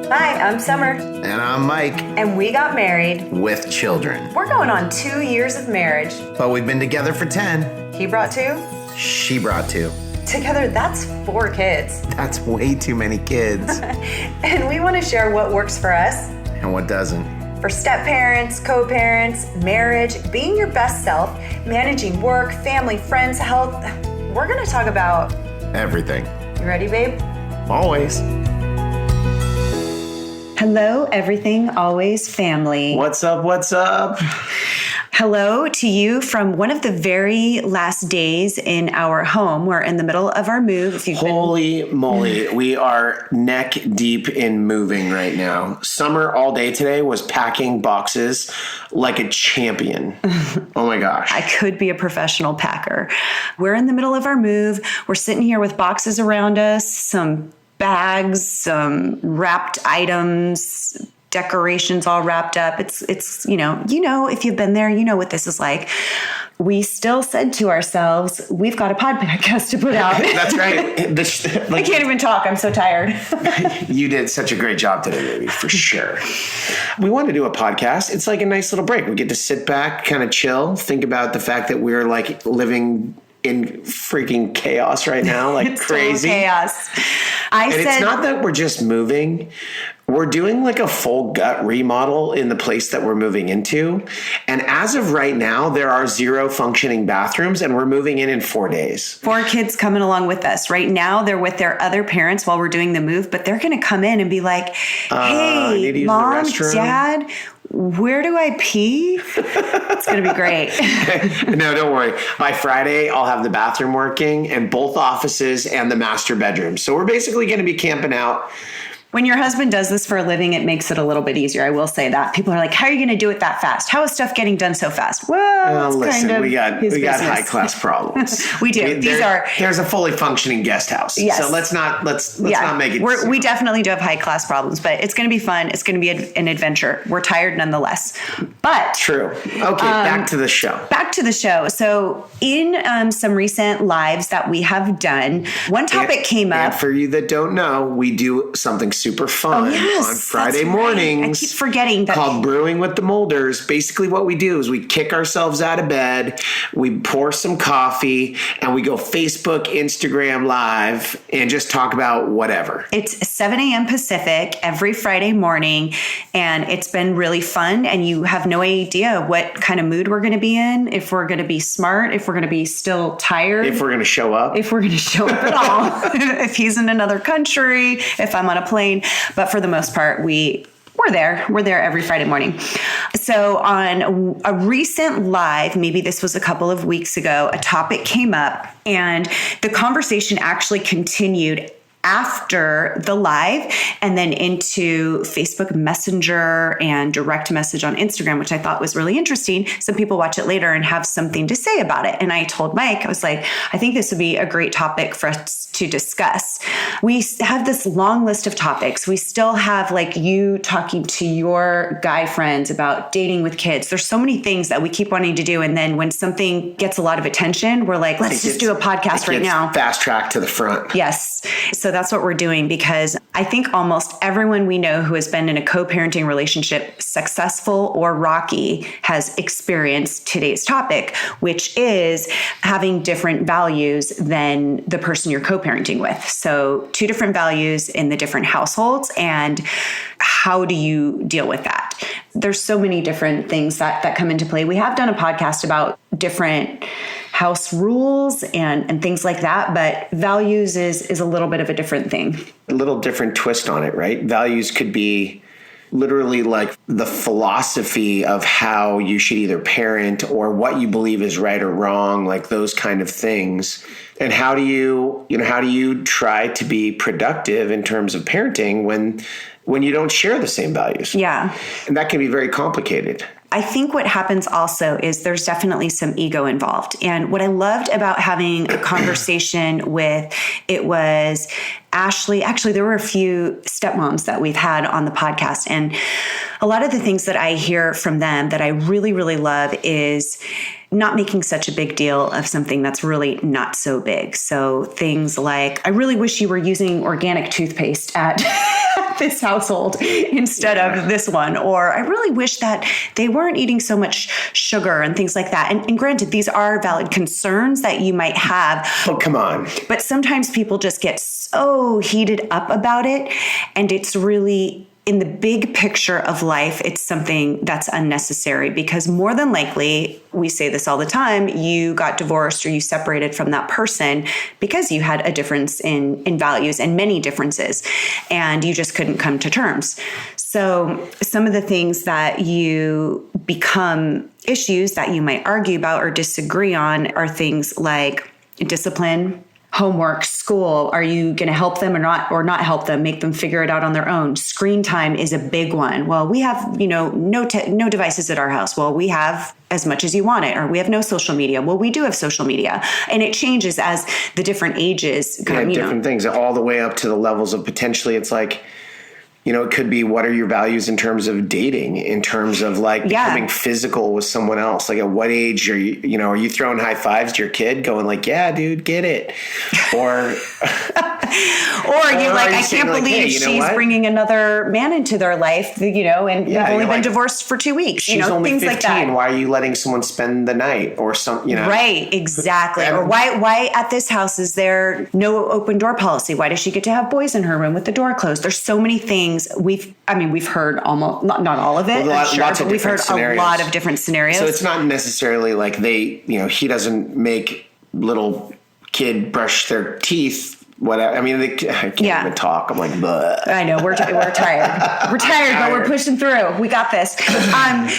Hi, I'm Summer. And I'm Mike. And we got married. With children. We're going on 2 years of marriage. But we've been together for 10. He brought 2. She brought 2. Together, that's 4 kids. That's way too many kids. And we want to share what works for us. And what doesn't. For step-parents, co-parents, marriage, being your best self, managing work, family, friends, health. We're going to talk about everything. You ready, babe? Always. Hello, everything, always family. What's up? What's up? Hello to you from one of the very last days in our home. We're in the middle of our move. Holy moly. We are neck deep in moving right now. Summer all day today was packing boxes like a champion. Oh my gosh. I could be a professional packer. We're in the middle of our move. We're sitting here with boxes around us, some bags, some wrapped items, decorations all wrapped up. It's you know, if you've been there, you know what this is like. We still said to ourselves, we've got a podcast to put out. That's right. I can't even talk. I'm so tired. You did such a great job today, baby, for sure. We want to do a podcast. It's like a nice little break. We get to sit back, kind of chill, think about the fact that we're like living in freaking chaos right now, like it's crazy chaos. It's not that we're just moving. We're doing like a full gut remodel in the place that we're moving into. And as of right now, there are 0 functioning bathrooms and we're moving in 4 days. 4 kids coming along with us. Right now, they're with their other parents while we're doing the move, but they're going to come in and be like, hey, Mom, Dad, where do I pee? It's going to be great. No, don't worry. By Friday, I'll have the bathroom working and both offices and the master bedroom. So we're basically going to be camping out. When your husband does this for a living, it makes it a little bit easier. I will say that. People are like, how are you going to do it that fast? How is stuff getting done so fast? Well, listen, kind of we got high class problems. We do. There's a fully functioning guest house. Yes. So let's not make it. We definitely do have high class problems, but it's going to be fun. It's going to be an adventure. We're tired nonetheless. But true. Okay, back to the show. So in some recent lives that we have done, one topic came up. And for you that don't know, we do something super fun on Friday mornings. I keep forgetting that. Called Brewing with the Molders. Basically what we do is we kick ourselves out of bed, we pour some coffee, and we go Facebook, Instagram Live, and just talk about whatever. It's 7 a.m. Pacific every Friday morning, and it's been really fun, and you have no idea what kind of mood we're going to be in, if we're going to be smart, if we're going to be still tired. If we're going to show up. If we're going to show up at all. If he's in another country, if I'm on a plane. But for the most part, we're there. We're there every Friday morning. So on a recent live, maybe this was a couple of weeks ago, a topic came up and the conversation actually continued after the live and then into Facebook Messenger and direct message on Instagram, which I thought was really interesting. Some people watch it later and have something to say about it. And I told Mike, I was like, I think this would be a great topic for us to discuss. We have this long list of topics. We still have like you talking to your guy friends about dating with kids. There's so many things that we keep wanting to do. And then when something gets a lot of attention, we're like, let's just do a podcast right now. Fast track to the front. Yes. So that's what we're doing because I think almost everyone we know who has been in a co-parenting relationship, successful or rocky, has experienced today's topic, which is having different values than the person you're co-parenting with. So 2 different values in the different households, and how do you deal with that? There's so many different things that come into play. We have done a podcast about different house rules and things like that, but values is a little bit of a different thing. A little different twist on it, right? Values could be literally like the philosophy of how you should either parent or what you believe is right or wrong, like those kind of things. And how do you try to be productive in terms of parenting when you don't share the same values? Yeah. And that can be very complicated. I think what happens also is there's definitely some ego involved. And what I loved about having a conversation with, it was Ashley. Actually, there were a few stepmoms that we've had on the podcast. And a lot of the things that I hear from them that I really, really love is not making such a big deal of something that's really not so big. So things like, I really wish you were using organic toothpaste at at this household instead of this one. Or I really wish that they weren't eating so much sugar and things like that. And granted, these are valid concerns that you might have. Oh, come on. But sometimes people just get so heated up about it. And it's really, in the big picture of life, it's something that's unnecessary, because more than likely, we say this all the time, you got divorced or you separated from that person because you had a difference in values, and many differences, and you just couldn't come to terms. So some of the things that you become issues that you might argue about or disagree on are things like discipline, homework, school. Are you going to help them or not help them, make them figure it out on their own? Screen time is a big one. Well, we have, no devices at our house. Well, we have as much as you want it, or we have no social media. Well, we do have social media, and it changes as the different ages. Different things, all the way up to the levels of potentially, it's like, it could be, what are your values in terms of dating, in terms of becoming physical with someone else? Like, at what age are you throwing high fives to your kid going like, yeah, dude, get it? Or I can't believe she's bringing another man into their life, and we've only been divorced for 2 weeks, she's only things 15. Like that. Why are you letting someone spend the night or some, Right, exactly. Or why at this house is there no open door policy? Why does she get to have boys in her room with the door closed? There's so many things we've heard almost, not all of it, but we've heard scenarios. A lot of different scenarios. So it's not necessarily like he doesn't make little kid brush their teeth. Whatever. I can't even talk. I'm like, bleh. I know we're tired. We're tired, but we're pushing through. We got this.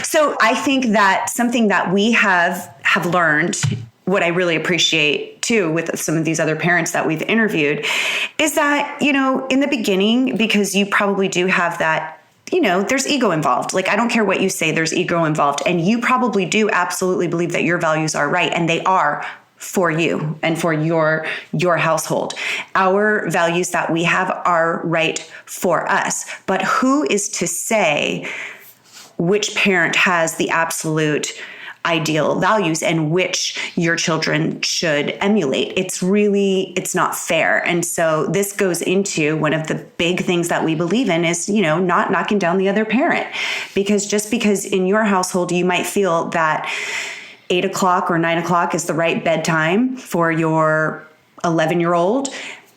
So I think that something that we have learned, what I really appreciate too with some of these other parents that we've interviewed, is that, in the beginning, because you probably do have that, there's ego involved. Like, I don't care what you say, there's ego involved. And you probably do absolutely believe that your values are right, and they are for you and for your household. Our values that we have are right for us. But who is to say which parent has the absolute ideal values and which your children should emulate? It's not fair. And so this goes into one of the big things that we believe in is, not knocking down the other parent. Because just because in your household you might feel that 8 o'clock or 9 o'clock is the right bedtime for your 11-year-old,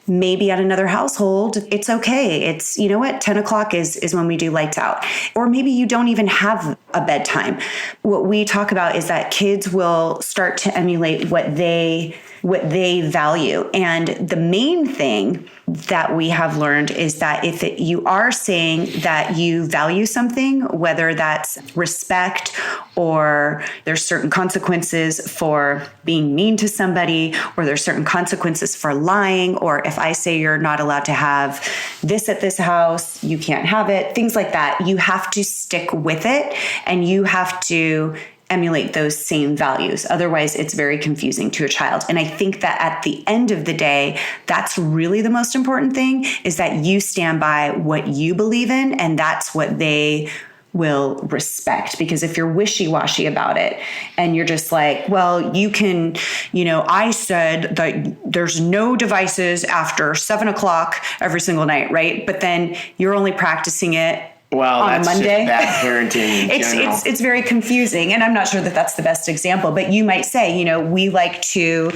maybe at another household, it's okay. It's, 10 o'clock is when we do lights out. Or maybe you don't even have a bedtime. What we talk about is that kids will start to emulate what they value. And the main thing that we have learned is that if you are saying that you value something, whether that's respect or there's certain consequences for being mean to somebody, or there's certain consequences for lying, or if I say you're not allowed to have this at this house, you can't have it, things like that, you have to stick with it and you have to emulate those same values. Otherwise, it's very confusing to a child. And I think that at the end of the day, that's really the most important thing, is that you stand by what you believe in, and that's what they will respect. Because if you're wishy-washy about it and you're just like, well, you can, I said that there's no devices after 7 o'clock every single night, right? But then you're only practicing it on a Monday. Bad parenting. It's very confusing, and I'm not sure that that's the best example. But you might say, we like to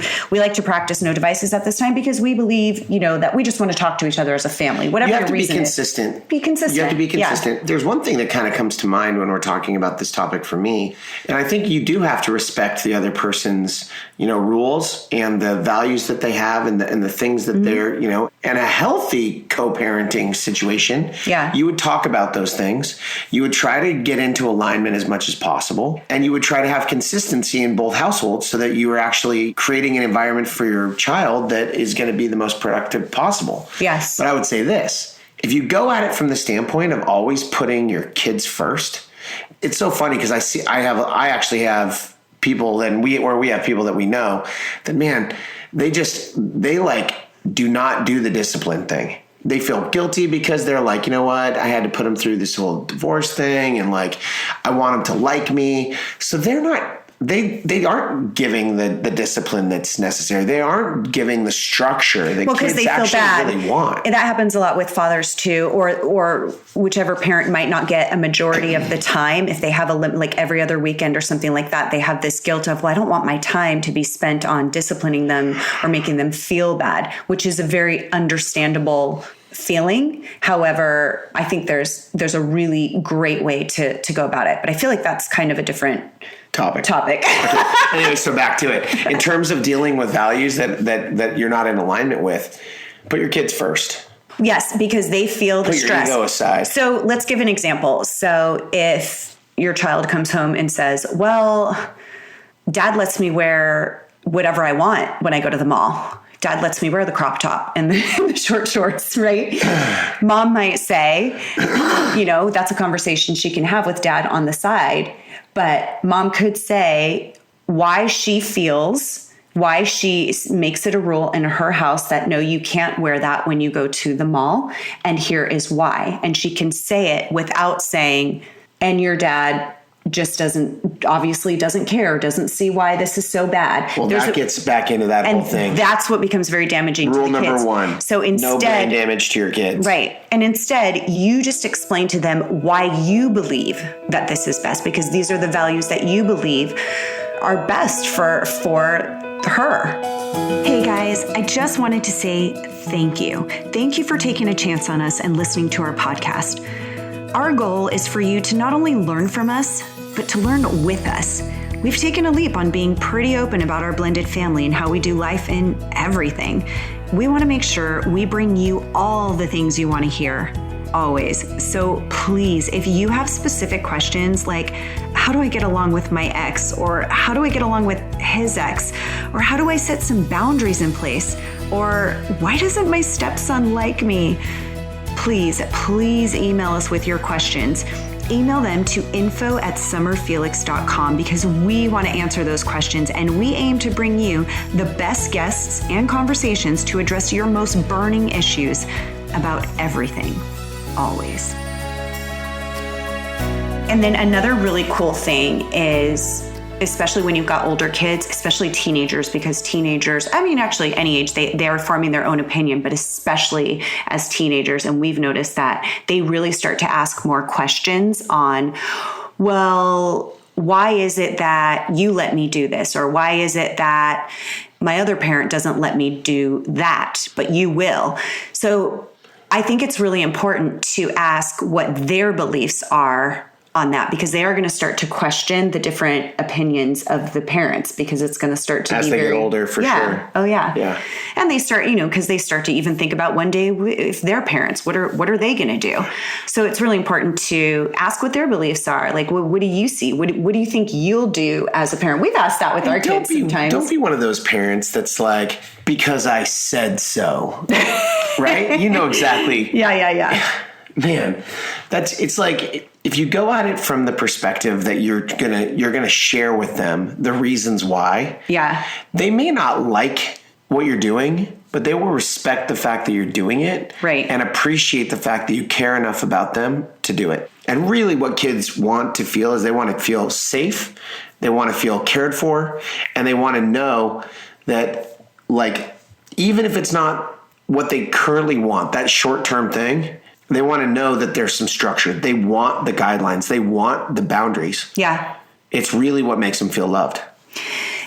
practice no devices at this time because we believe, that we just want to talk to each other as a family. Whatever your reason is. Be consistent. You have to be consistent. Yeah. There's one thing that kind of comes to mind when we're talking about this topic for me, and I think you do have to respect the other person's, rules and the values that they have and the things that they're, and a healthy co-parenting situation. Yeah. You would talk about those things. You would try to get into alignment as much as possible, and you would try to have consistency in both households so that you are actually creating an environment for your child that is going to be the most productive possible. Yes. But I would say this, if you go at it from the standpoint of always putting your kids first, it's so funny because I actually have people we have people that we know that, man, they do not do the discipline thing. They feel guilty because they're like, you know what? I had to put them through this whole divorce thing, and I want them to like me. So they're not they aren't giving the discipline that's necessary. They aren't giving the structure that kids they feel actually bad. really want. And that happens a lot with fathers too, or whichever parent might not get a majority of the time. If they have like every other weekend or something like that, they have this guilt of, well, I don't want my time to be spent on disciplining them or making them feel bad, which is a very understandable feeling. However, I think there's a really great way to go about it. But I feel like that's kind of a different topic. Okay. Anyway, so back to it. In terms of dealing with values that you're not in alignment with, put your kids first. Yes, because they feel the stress. Put your ego aside. So let's give an example. So if your child comes home and says, well, Dad lets me wear whatever I want when I go to the mall. Dad lets me wear the crop top and the short shorts, right? Mom might say, that's a conversation she can have with Dad on the side. But Mom could say why she makes it a rule in her house that, no, you can't wear that when you go to the mall. And here is why. And she can say it without saying, and your dad just obviously doesn't care, doesn't see why this is so bad. Well, that gets back into that whole thing. That's what becomes very damaging to the kids. Rule number one. So instead, no brain damage to your kids. Right. And instead, you just explain to them why you believe that this is best, because these are the values that you believe are best for her. Hey guys, I just wanted to say thank you. Thank you for taking a chance on us and listening to our podcast. Our goal is for you to not only learn from us, but to learn with us. We've taken a leap on being pretty open about our blended family and how we do life in everything. We want to make sure we bring you all the things you want to hear, always. So please, if you have specific questions like, how do I get along with my ex? Or how do I get along with his ex? Or how do I set some boundaries in place? Or why doesn't my stepson like me? Please email us with your questions. Email them to info@summerfelix.com because we want to answer those questions, and we aim to bring you the best guests and conversations to address your most burning issues about everything, always. And then another really cool thing is, especially when you've got older kids, especially teenagers, because teenagers, actually any age, they are forming their own opinion, but especially as teenagers. And we've noticed that they really start to ask more questions on, well, why is it that you let me do this? Or why is it that my other parent doesn't let me do that, but you will? So I think it's really important to ask what their beliefs are on that, because they are going to start to question the different opinions of the parents, because it's going to start to as they get older, for sure. Oh yeah. Yeah. And they start, because they start to even think about one day if they're parents, what are they going to do? So it's really important to ask what their beliefs are. Like, what do you see? What do you think you'll do as a parent? We've asked that with our kids sometimes. Don't be one of those parents that's like, because I said so, right? You know exactly. Yeah. Man, it's like, if you go at it from the perspective that you're gonna share with them the reasons why, they may not like what you're doing, but they will respect the fact that you're doing it, right, and appreciate the fact that you care enough about them to do it. And really what kids want to feel is they want to feel safe, they want to feel cared for, and they want to know that, like, even if it's not what they currently want, that short-term thing, they want to know that there's some structure. They want the guidelines. They want the boundaries. Yeah. It's really what makes them feel loved.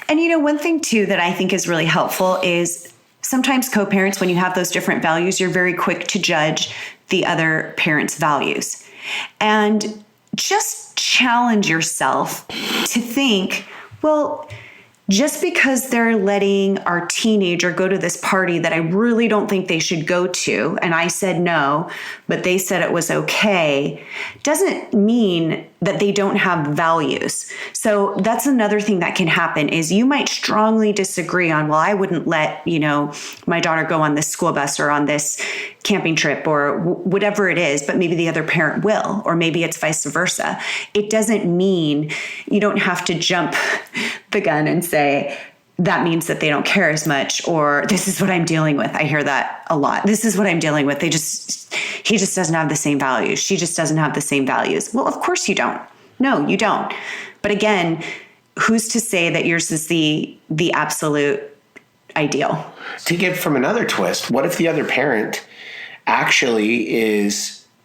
And, one thing, too, that I think is really helpful is sometimes co-parents, when you have those different values, you're very quick to judge the other parent's values. And just challenge yourself to think, well, just because they're letting our teenager go to this party that I really don't think they should go to, and I said no, but they said it was okay, doesn't mean that they don't have values. So that's another thing that can happen is you might strongly disagree on, well, I wouldn't let, my daughter go on this school bus or on this camping trip or whatever it is, but maybe the other parent will, or maybe it's vice versa. It doesn't mean you don't have to jump the gun and say, that means that they don't care as much, or this is what I'm dealing with. I hear that a lot. This is what I'm dealing with. He just doesn't have the same values. She just doesn't have the same values. Well, of course you don't. No, you don't. But again, who's to say that yours is the absolute ideal? Take it from another twist. What if the other parent actually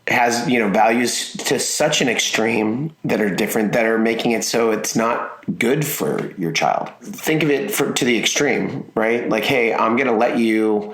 has values to such an extreme that are different, that are making it so it's not good for your child? Think of it to the extreme, right? Like, hey, I'm going to let you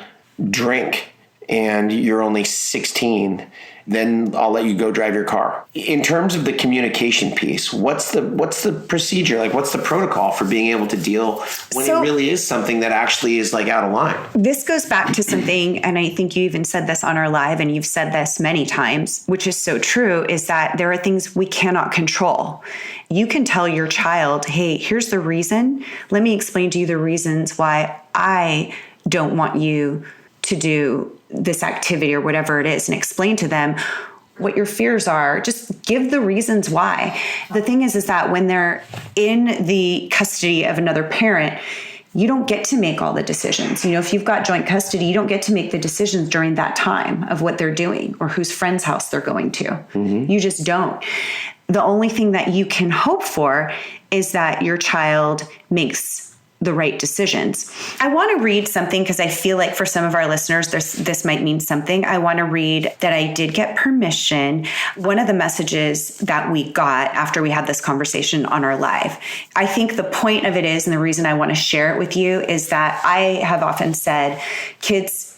drink and you're only 16. Then I'll let you go drive your car. In terms of the communication piece, what's the procedure? Like, what's the protocol for being able to deal when it really is something that actually is like out of line? This goes back to something, and I think you even said this on our live, and you've said this many times, which is so true, is that there are things we cannot control. You can tell your child, hey, here's the reason. Let me explain to you the reasons why I don't want you to do this activity or whatever it is, and explain to them what your fears are. Just give the reasons why. The thing is that when they're in the custody of another parent, you don't get to make all the decisions. If you've got joint custody, you don't get to make the decisions during that time of what they're doing or whose friend's house they're going to. Mm-hmm. You just don't. The only thing that you can hope for is that your child makes the right decisions. I want to read something because I feel like for some of our listeners, this might mean something. I want to read that I did get permission. One of the messages that we got after we had this conversation on our live, I think the point of it is, and the reason I want to share it with you, is that I have often said kids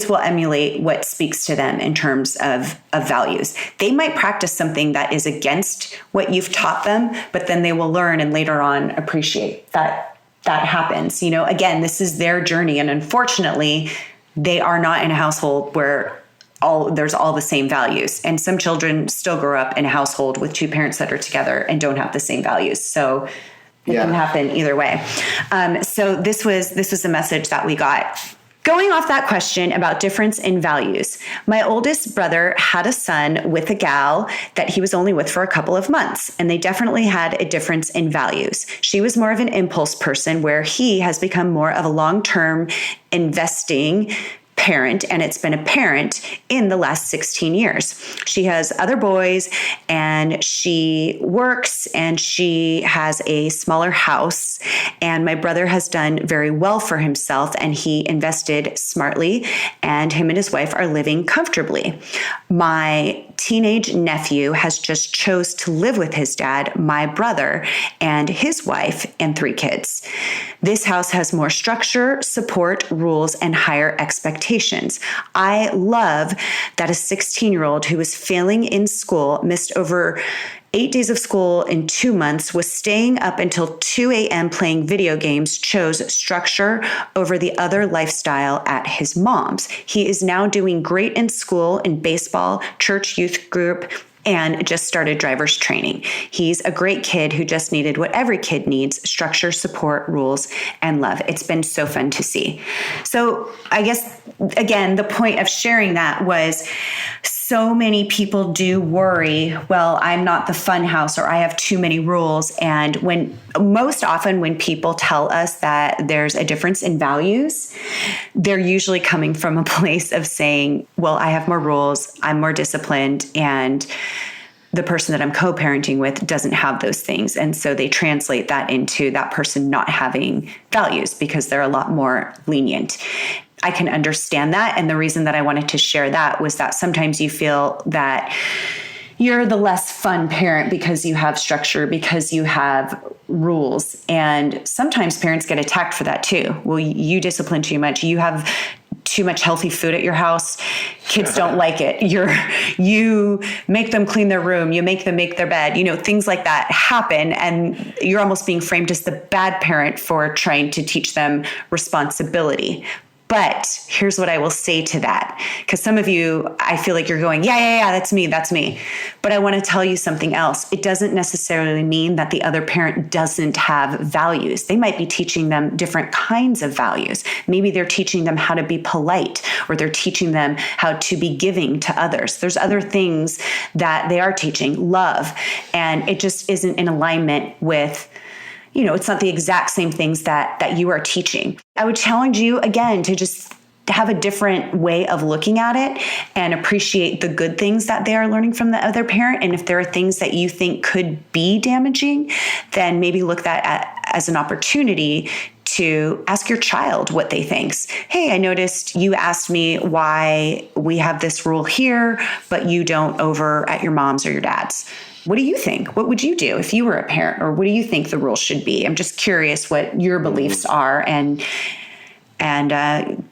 will emulate what speaks to them in terms of values. They might practice something that is against what you've taught them, but then they will learn and later on appreciate that happens. Again, this is their journey. And unfortunately, they are not in a household where there's all the same values. And some children still grow up in a household with two parents that are together and don't have the same values. So it can happen either way. So this was the message that we got. Going off that question about difference in values, my oldest brother had a son with a gal that he was only with for a couple of months, and they definitely had a difference in values. She was more of an impulse person, where he has become more of a long-term investing parent, and it's been apparent in the last 16 years. She has other boys, and she works, and she has a smaller house, and my brother has done very well for himself, and he invested smartly, and him and his wife are living comfortably. My teenage nephew has just chose to live with his dad, my brother, and his wife and 3 kids. This house has more structure, support, rules, and higher expectations. I love that a 16-year-old who was failing in school, missed over 8 days of school in 2 months, was staying up until 2 a.m. playing video games, chose structure over the other lifestyle at his mom's. He is now doing great in school, in baseball, church youth group, and just started driver's training. He's a great kid who just needed what every kid needs: structure, support, rules, and love. It's been so fun to see. So I guess, again, the point of sharing that was so many people do worry, well, I'm not the fun house, or I have too many rules. And most often when people tell us that there's a difference in values, they're usually coming from a place of saying, well, I have more rules, I'm more disciplined, and the person that I'm co-parenting with doesn't have those things. And so they translate that into that person not having values because they're a lot more lenient. I can understand that. And the reason that I wanted to share that was that sometimes you feel that you're the less fun parent because you have structure, because you have rules. And sometimes parents get attacked for that too. Well, you discipline too much. You have too much healthy food at your house. Kids don't like it. You make them clean their room. You make them make their bed. Things like that happen. And you're almost being framed as the bad parent for trying to teach them responsibility. But here's what I will say to that, because some of you, I feel like you're going, yeah, that's me. But I want to tell you something else. It doesn't necessarily mean that the other parent doesn't have values. They might be teaching them different kinds of values. Maybe they're teaching them how to be polite, or they're teaching them how to be giving to others. There's other things that they are teaching, love, and it just isn't in alignment with, it's not the exact same things that you are teaching. I would challenge you again to just have a different way of looking at it and appreciate the good things that they are learning from the other parent. And if there are things that you think could be damaging, then maybe look as an opportunity to ask your child what they thinks. Hey, I noticed you asked me why we have this rule here, but you don't over at your mom's or your dad's. What do you think? What would you do if you were a parent? Or what do you think the rule should be? I'm just curious what your beliefs are, and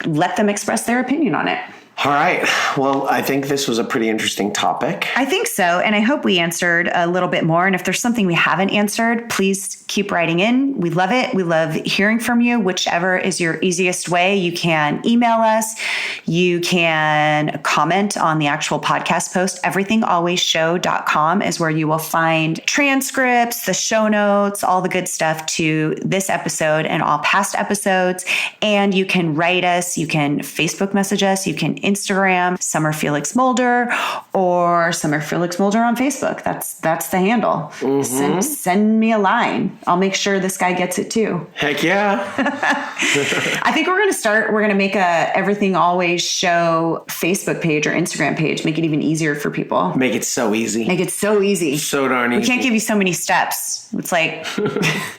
let them express their opinion on it. All right. Well, I think this was a pretty interesting topic. I think so. And I hope we answered a little bit more. And if there's something we haven't answered, please keep writing in. We love it. We love hearing from you. Whichever is your easiest way, you can email us. You can comment on the actual podcast post. Everythingalwaysshow.com is where you will find transcripts, the show notes, all the good stuff to this episode and all past episodes. And you can write us. You can Facebook message us. You can Instagram, Summer Felix Mulder, or Summer Felix Mulder on Facebook. That's the handle. Mm-hmm. Send me a line. I'll make sure this guy gets it too. Heck yeah. I think we're going to make a Everything Always Show Facebook page or Instagram page. Make it even easier for people. Make it so easy. Make it so easy. So darn easy. We can't give you so many steps. It's like,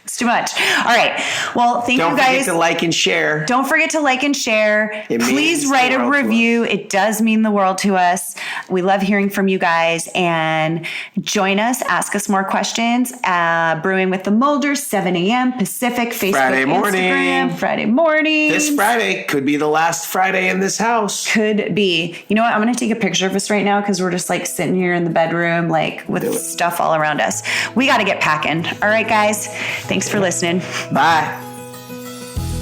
it's too much. All right. Well, thank you guys. Don't forget to like and share. Don't forget to like and share. Please write a review. It does mean the world to us. We love hearing from you guys, and join us. Ask us more questions. Brewing with the Mulders, 7 a.m. Pacific, Facebook, Friday morning. Instagram, Friday morning. This Friday could be the last Friday in this house. Could be. You know what? I'm going to take a picture of us right now because we're just like sitting here in the bedroom, like with stuff all around us. We got to get packing. All right, guys. Thanks for listening. Bye.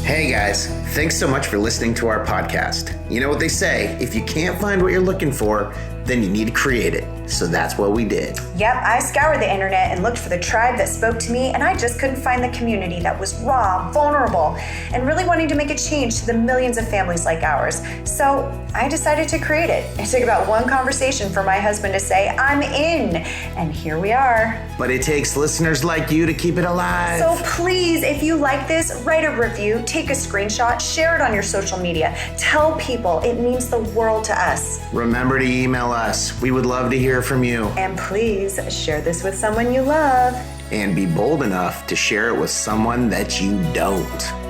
Hey guys, thanks so much for listening to our podcast. You know what they say, if you can't find what you're looking for, then you need to create it. So that's what we did. Yep, I scoured the internet and looked for the tribe that spoke to me, and I just couldn't find the community that was raw, vulnerable, and really wanting to make a change to the millions of families like ours. So I decided to create it. It took about one conversation for my husband to say, I'm in, and here we are. But it takes listeners like you to keep it alive. So please, if you like this, write a review, take a screenshot, share it on your social media. Tell people, it means the world to us. Remember to email us. We would love to hear from you. And please share this with someone you love. And be bold enough to share it with someone that you don't.